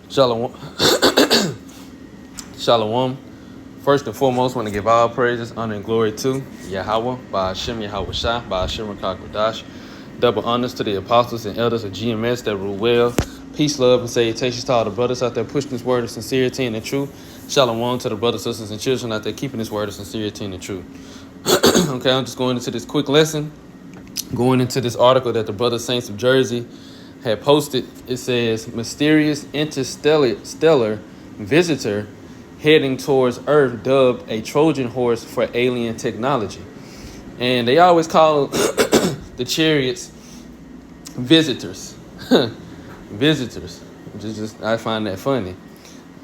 Shalom. Shalom. First and foremost, want to give all praises, honor, and glory to Yahweh, by Hashem YAHAWASHI, by Hashem Rakakwadash. Double honors to the apostles and elders of GMS that rule well. Peace, love, and salutations to all the brothers out there pushing this word of sincerity and the truth. Shalom to the brothers, sisters, and children out there keeping this word of sincerity and the truth. Okay, I'm just going into this quick lesson. Going into this article that the Brother Saints of Jersey had posted. It says, mysterious interstellar visitor heading towards Earth dubbed a Trojan horse for alien technology. And they always call the chariots visitors. Visitors. Just I find that funny.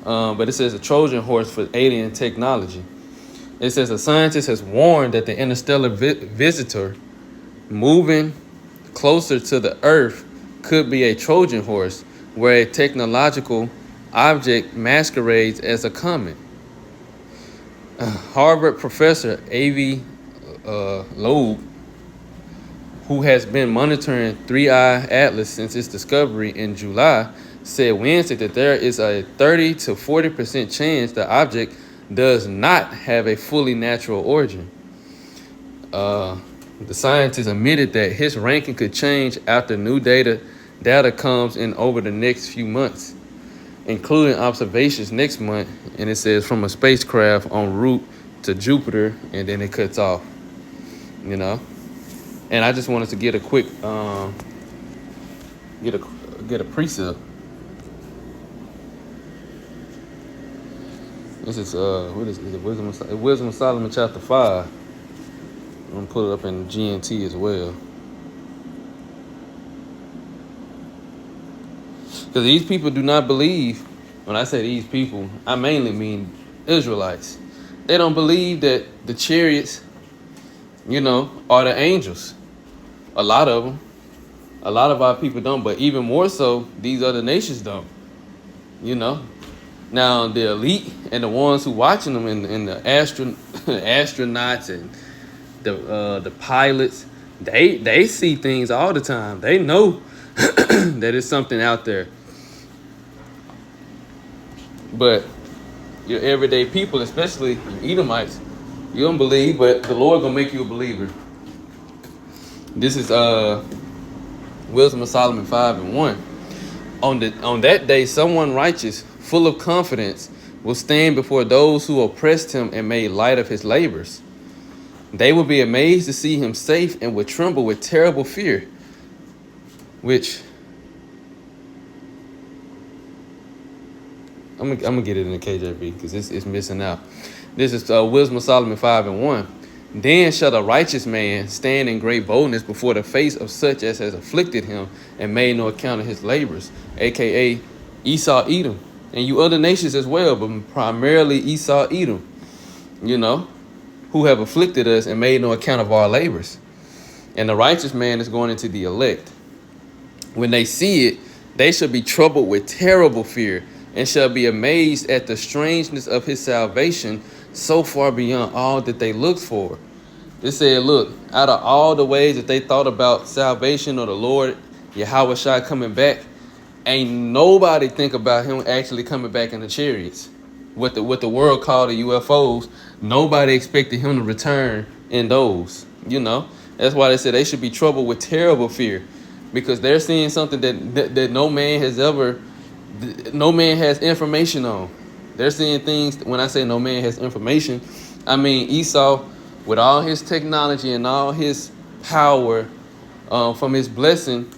But it says a Trojan horse for alien technology. It says a scientist has warned that the interstellar visitor moving closer to the Earth could be a Trojan horse, where a technological object masquerades as a comet. Harvard professor A.V. Loeb, who has been monitoring 3I Atlas since its discovery in July, said Wednesday that there is a 30 to 40% chance the object does not have a fully natural origin. The scientist admitted that his ranking could change after new data comes in over the next few months, including observations next month. And it says from a spacecraft en route to Jupiter, and then it cuts off, you know. And I just wanted to get a quick, get a precept. This is, what is it? Wisdom of Solomon chapter 5. I'm gonna put it up in GNT as well. Because these people do not believe, when I say these people, I mainly mean Israelites. They don't believe that the chariots, you know, are the angels. A lot of them. A lot of our people don't, but even more so, these other nations don't. You know? Now, the elite and the ones who watching them and the astronauts and the pilots, they see things all the time. They know that it's something out there. But your everyday people, especially Edomites, you don't believe, but the Lord gonna make you a believer. This is Wisdom of Solomon 5:1. On that day, someone righteous, full of confidence, will stand before those who oppressed him and made light of his labors. They will be amazed to see him safe and will tremble with terrible fear. Which I'm gonna get it in the KJV because it's missing out. This is Wisdom of Solomon 5:1. Then shall the righteous man stand in great boldness before the face of such as has afflicted him and made no account of his labors, aka Esau, Edom, and you other nations as well, but primarily Esau, Edom, you know, who have afflicted us and made no account of our labors. And the righteous man is going into the elect. When they see it, they shall be troubled with terrible fear and shall be amazed at the strangeness of his salvation, so far beyond all that they looked for. It said, look, out of all the ways that they thought about salvation or the Lord, Yahawashi coming back, ain't nobody think about him actually coming back in the chariots. What the world called the UFOs, nobody expected him to return in those, you know. That's why they said they should be troubled with terrible fear, because they're seeing something that no man has information on. They're seeing things. When I say no man has information, I mean Esau, with all his technology and all his power from his blessing,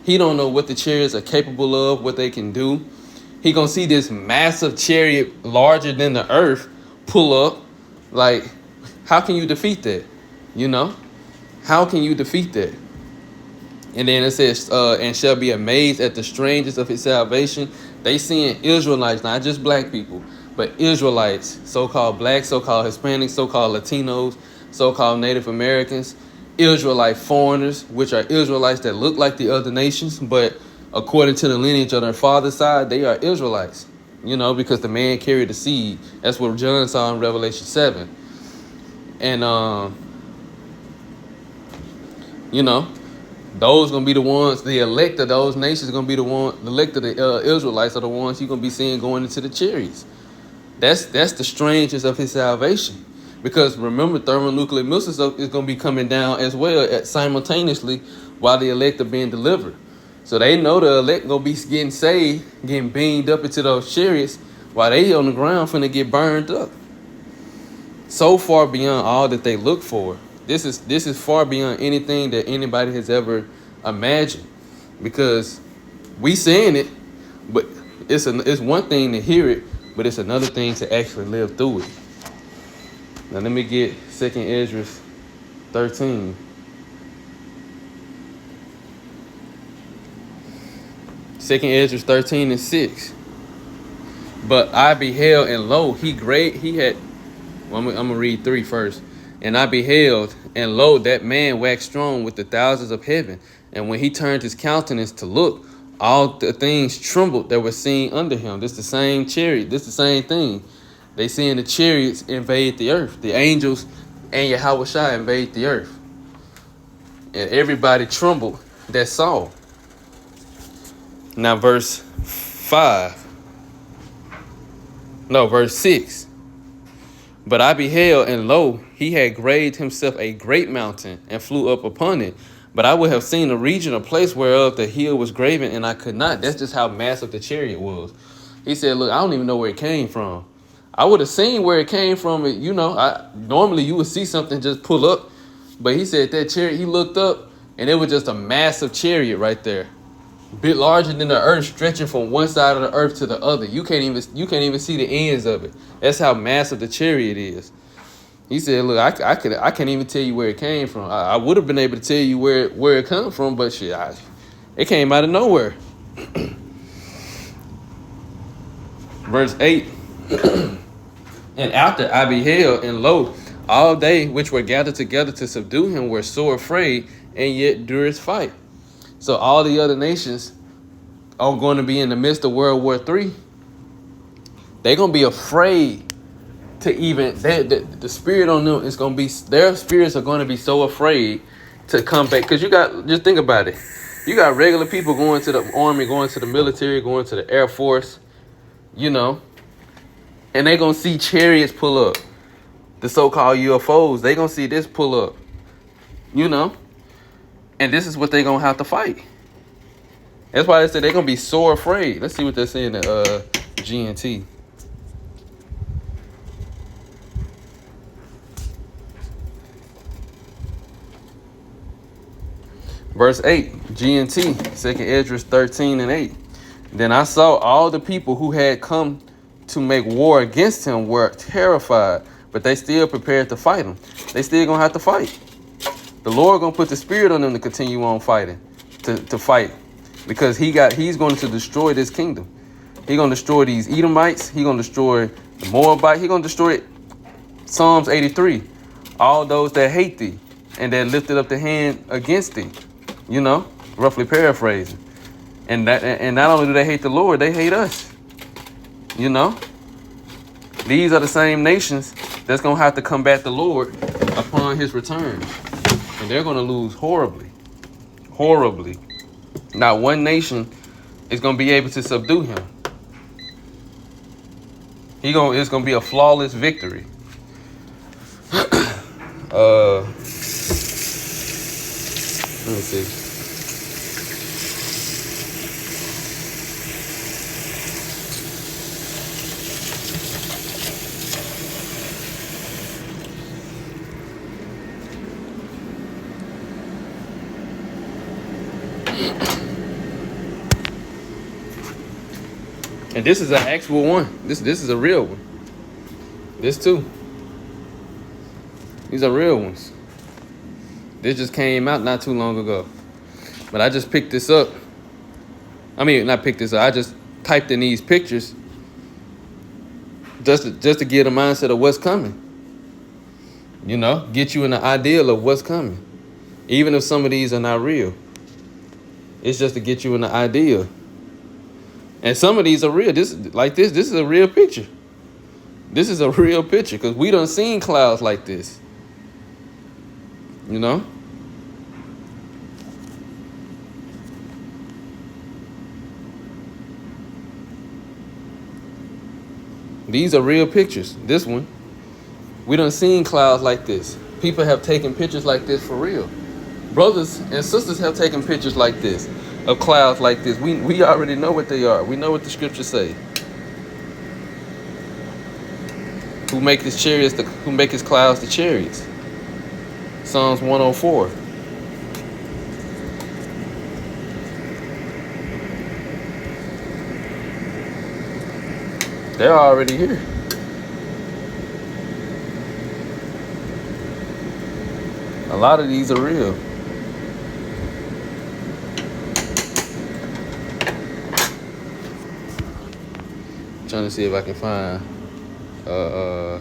he don't know what the chariots are capable of, what they can do. He gonna see this massive chariot larger than the earth pull up. Like, how can you defeat that? You know? How can you defeat that? And then it says, and shall be amazed at the strangers of his salvation. They seeing Israelites, not just black people, but Israelites, so-called blacks, so-called Hispanics, so-called Latinos, so-called Native Americans, Israelite foreigners, which are Israelites that look like the other nations, but according to the lineage of their father's side, they are Israelites, you know, because the man carried the seed. That's what John saw in Revelation 7. And, you know, Those gonna be the ones, the elect of those nations gonna be the one, the elect of the Israelites are the ones you're gonna be seeing going into the chariots. That's the strangeness of his salvation. Because remember, thermonuclear missiles is gonna be coming down as well simultaneously while the elect are being delivered. So they know the elect gonna be getting saved, getting beamed up into those chariots while they on the ground finna get burned up. So far beyond all that they look for. This is far beyond anything that anybody has ever imagined. Because we saying it, but it's one thing to hear it, but it's another thing to actually live through it. Now let me get 2nd Ezra 13. 2nd Ezra 13:6. But I beheld, and lo, he had. Well, I'm gonna read 3 first. And I beheld, and lo, that man waxed strong with the thousands of heaven. And when he turned his countenance to look, all the things trembled that were seen under him. This the same chariot. This the same thing. They seeing the chariots invade the earth. The angels and YAHAWASHI invade the earth. And everybody trembled that saw. Now verse 6. But I beheld, and lo, he had graved himself a great mountain, and flew up upon it. But I would have seen a region, a place whereof the hill was graven, and I could not. That's just how massive the chariot was. He said, look, I don't even know where it came from. I would have seen where it came from. Normally you would see something just pull up. But he said that chariot, he looked up, and it was just a massive chariot right there. A bit larger than the earth, stretching from one side of the earth to the other. You can't even see the ends of it. That's how massive the chariot is. He said, look, I can't even tell you where it came from. I would have been able to tell you where it come from, but shit, it came out of nowhere. Verse 8. And after I beheld, and lo, all they which were gathered together to subdue him were sore afraid, and yet durst fight. So all the other nations are going to be in the midst of World War III. They're going to be afraid to even, the spirit on them is going to be, their spirits are going to be so afraid to come back. Because just think about it. You got regular people going to the army, going to the military, going to the Air Force, and they're going to see chariots pull up. The so-called UFOs, they're going to see this pull up, And this is what they're going to have to fight. That's why they said they're going to be so afraid. Let's see what they're saying in GNT. Verse 8, GNT, 2nd Ezra 13:8. Then I saw all the people who had come to make war against him were terrified, but they still prepared to fight him. They still going to have to fight. The Lord going to put the spirit on them to continue on fighting, to fight. Because he's going to destroy this kingdom. He's going to destroy these Edomites. He's going to destroy the Moabite. He's going to destroy Psalms 83. All those that hate thee and that lifted up the hand against thee. Roughly paraphrasing. And not only do they hate the Lord, they hate us. These are the same nations that's going to have to combat the Lord upon his return. And they're going to lose horribly. Horribly. Not one nation is going to be able to subdue him. It's going to be a flawless victory. Let me see. And this is an actual one. This is a real one. This too. These are real ones. This just came out not too long ago. But I just picked this up. I mean, not picked this up. I just typed in these pictures just to get a mindset of what's coming. Get you an ideal of what's coming. Even if some of these are not real. It's just to get you an idea. And some of these are real. This is a real picture. This is a real picture because we done seen clouds like this. These are real pictures. This one, we done seen clouds like this. People have taken pictures like this for real. Brothers and sisters have taken pictures like this, of clouds like this. We already know what they are. We know what the scriptures say. Who make his clouds the chariots? Psalms 104. They're already here. A lot of these are real. Trying to see if I can find a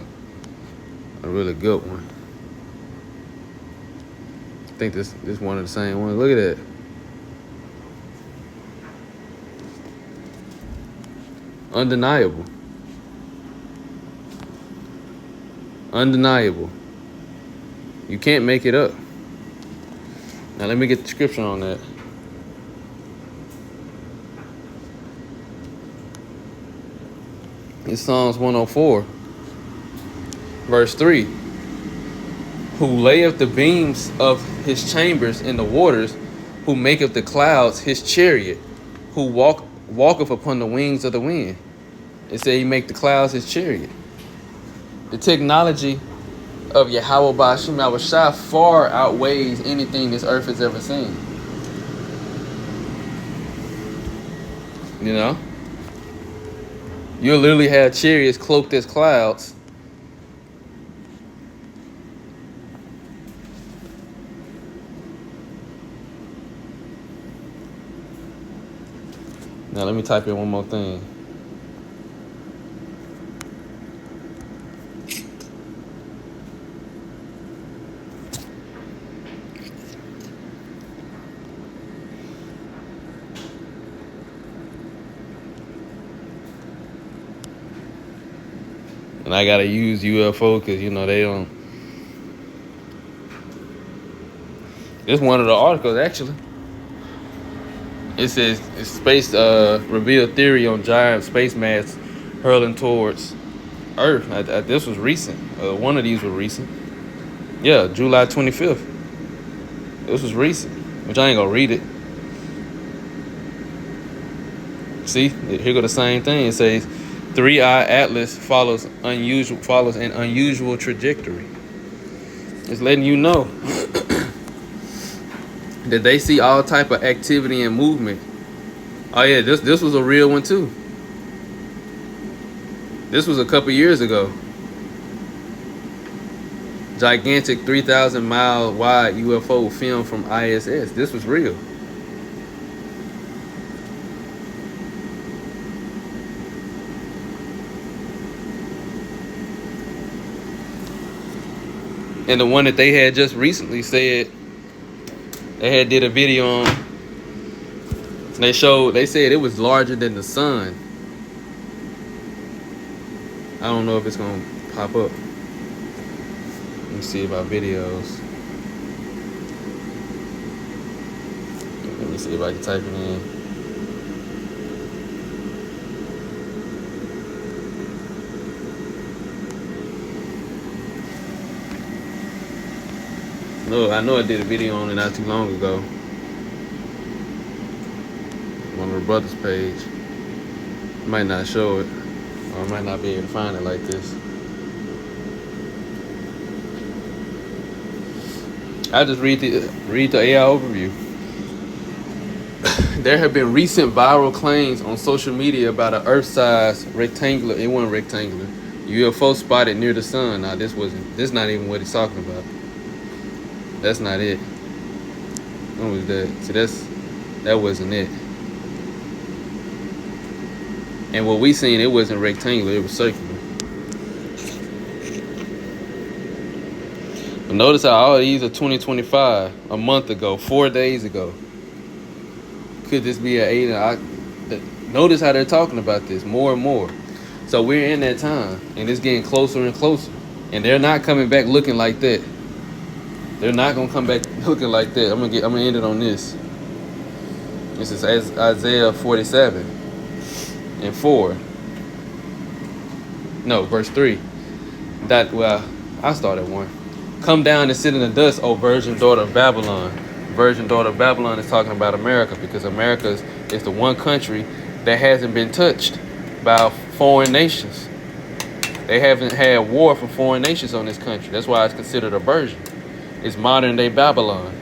really good one. I think this one of the same ones. Look at that. Undeniable. Undeniable. You can't make it up. Now let me get the description on that. It's Psalms 104, verse 3. Who layeth the beams of his chambers in the waters, who maketh the clouds his chariot, who walketh upon the wings of the wind. It said he make the clouds his chariot. The technology of YAHAWASHI far outweighs anything this earth has ever seen. You know? You'll literally have chariots cloaked as clouds. Now let me type in one more thing. And I gotta use UFO because, you know, they don't. It's one of the articles, actually. It says space revealed theory on giant space mass hurling towards Earth. This was recent. One of these was recent. Yeah, July 25th. This was recent, which I ain't gonna read it. See, here go the same thing. It says 3-eye atlas follows an unusual trajectory. It's letting you know that they see all type of activity and movement. Oh yeah, this was a real one too. This was a couple years ago. Gigantic 3,000 mile wide UFO filmed from ISS. This was real. And the one that they had just recently said, they had did a video on, they said it was larger than the sun. I don't know if it's gonna pop up. Let me see about videos. Let me see if I can type it in. No, I know I did a video on it not too long ago. One of the brothers' page. Might not show it, or I might not be able to find it like this. I just read the AI overview. There have been recent viral claims on social media about an Earth-sized rectangular. It wasn't rectangular. UFO spotted near the sun. Now this not even what he's talking about. That's not it. What was that? See, that wasn't it. And what we seen, it wasn't rectangular, it was circular. But notice how all of these are 2025, a month ago, 4 days ago. Could this be an 8? Notice how they're talking about this more and more. So we're in that time, and it's getting closer and closer. And they're not coming back looking like that. They're not gonna come back looking like that. I'm gonna end it on this. This is Isaiah 47:4. No, verse 3. I start at 1. Come down and sit in the dust, O virgin daughter of Babylon. Virgin daughter of Babylon is talking about America, because America is the one country that hasn't been touched by foreign nations. They haven't had war from foreign nations on this country. That's why it's considered a virgin. It's modern day Babylon.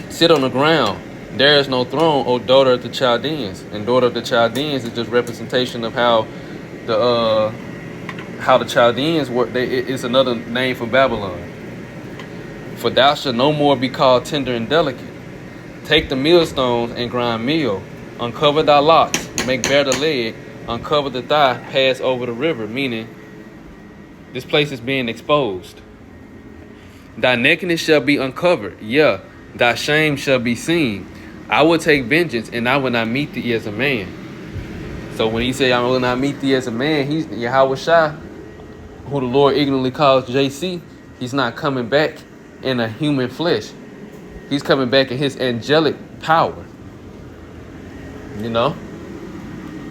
Sit on the ground. There is no throne, O daughter of the Chaldeans. And daughter of the Chaldeans is just representation of how the Chaldeans were. It's another name for Babylon. For thou shalt no more be called tender and delicate. Take the millstones and grind meal. Uncover thy locks, make bare the leg, uncover the thigh, pass over the river. Meaning, this place is being exposed. Thy nakedness shall be uncovered. Yeah, thy shame shall be seen. I will take vengeance, and I will not meet thee as a man. So when he say, I will not meet thee as a man, he's YAHAWASHI, who the Lord ignorantly calls JC. He's not coming back in a human flesh. He's coming back in his angelic power. You know?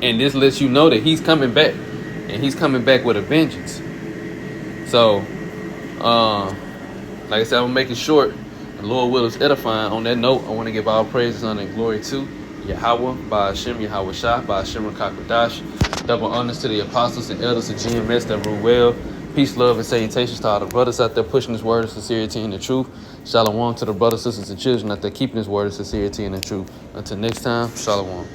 And this lets you know that he's coming back. And he's coming back with a vengeance. So, like I said, I'm going to make it short. The Lord will is edifying. On that note, I want to give all praises, honor, and glory to Yahawah, by Hashem, YAHAWASHI, by Hashem Kakwadash. Double honors to the apostles and elders of GMS that rule well. Peace, love, and salutations to all the brothers out there pushing this word of sincerity and the truth. Shalom to the brothers, sisters, and children out there keeping this word of sincerity and the truth. Until next time, shalom.